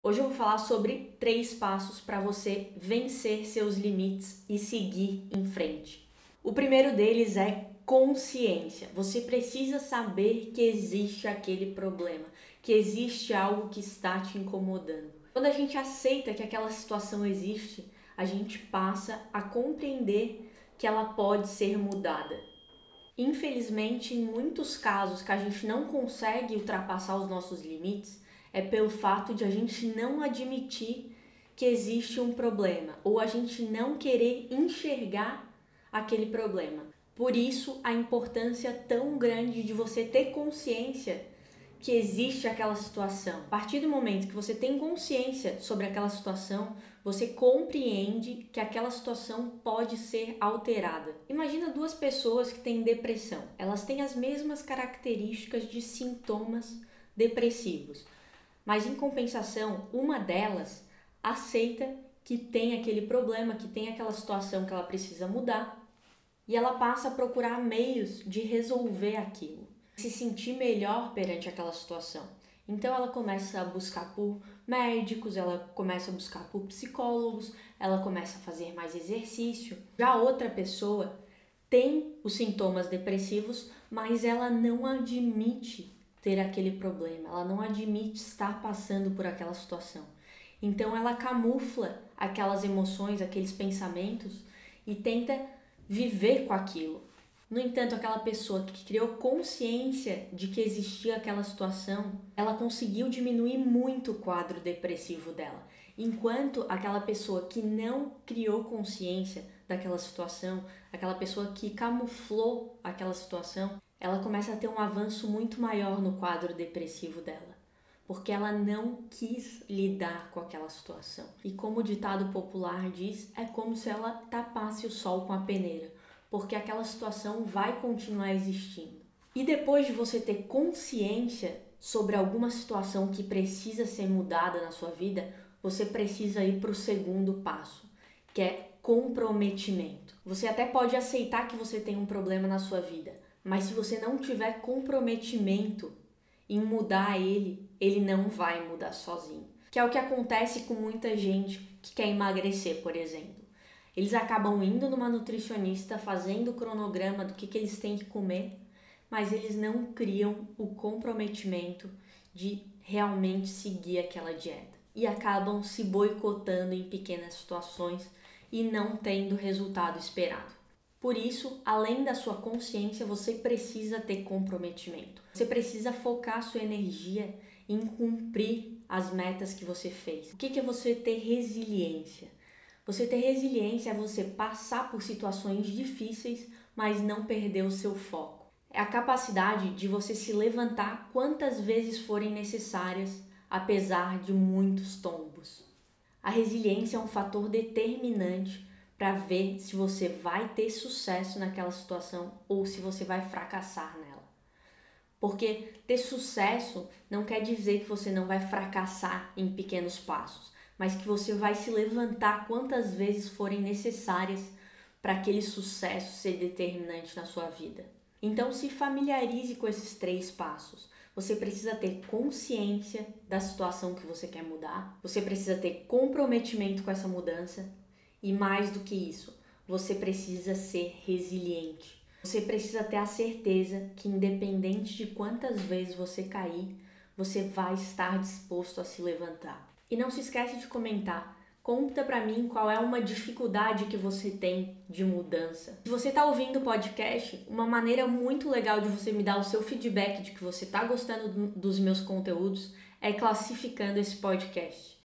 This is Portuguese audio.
Hoje eu vou falar sobre 3 passos para você vencer seus limites e seguir em frente. O primeiro deles é consciência. Você precisa saber que existe aquele problema, que existe algo que está te incomodando. Quando a gente aceita que aquela situação existe, a gente passa a compreender que ela pode ser mudada. Infelizmente, em muitos casos que a gente não consegue ultrapassar os nossos limites, é pelo fato de a gente não admitir que existe um problema ou a gente não querer enxergar aquele problema. Por isso, a importância tão grande de você ter consciência que existe aquela situação. A partir do momento que você tem consciência sobre aquela situação, você compreende que aquela situação pode ser alterada. Imagina 2 pessoas que têm depressão. Elas têm as mesmas características de sintomas depressivos. Mas em compensação, uma delas aceita que tem aquele problema, que tem aquela situação que ela precisa mudar e ela passa a procurar meios de resolver aquilo, se sentir melhor perante aquela situação. Então ela começa a buscar por médicos, ela começa a buscar por psicólogos, ela começa a fazer mais exercício. Já outra pessoa tem os sintomas depressivos, mas ela não admite ter aquele problema, ela não admite estar passando por aquela situação. Então ela camufla aquelas emoções, aqueles pensamentos e tenta viver com aquilo. No entanto, aquela pessoa que criou consciência de que existia aquela situação, ela conseguiu diminuir muito o quadro depressivo dela. Enquanto aquela pessoa que não criou consciência daquela situação, aquela pessoa que camuflou aquela situação, ela começa a ter um avanço muito maior no quadro depressivo dela, porque ela não quis lidar com aquela situação. E como o ditado popular diz, é como se ela tapasse o sol com a peneira, porque aquela situação vai continuar existindo. E depois de você ter consciência sobre alguma situação que precisa ser mudada na sua vida, você precisa ir para o segundo passo, que é comprometimento. Você até pode aceitar que você tem um problema na sua vida, mas se você não tiver comprometimento em mudar ele não vai mudar sozinho. Que é o que acontece com muita gente que quer emagrecer, por exemplo. Eles acabam indo numa nutricionista, fazendo o cronograma do que eles têm que comer, mas eles não criam o comprometimento de realmente seguir aquela dieta. E acabam se boicotando em pequenas situações e não tendo o resultado esperado. Por isso, além da sua consciência, você precisa ter comprometimento. Você precisa focar sua energia em cumprir as metas que você fez. O que é você ter resiliência? Você ter resiliência é você passar por situações difíceis, mas não perder o seu foco. É a capacidade de você se levantar quantas vezes forem necessárias, apesar de muitos tombos. A resiliência é um fator determinante para ver se você vai ter sucesso naquela situação ou se você vai fracassar nela. Porque ter sucesso não quer dizer que você não vai fracassar em pequenos passos, mas que você vai se levantar quantas vezes forem necessárias para aquele sucesso ser determinante na sua vida. Então se familiarize com esses 3 passos. Você precisa ter consciência da situação que você quer mudar, você precisa ter comprometimento com essa mudança e mais do que isso, você precisa ser resiliente. Você precisa ter a certeza que independente de quantas vezes você cair, você vai estar disposto a se levantar. E não se esquece de comentar. Conta pra mim qual é uma dificuldade que você tem de mudança. Se você tá ouvindo o podcast, uma maneira muito legal de você me dar o seu feedback de que você tá gostando dos meus conteúdos é classificando esse podcast.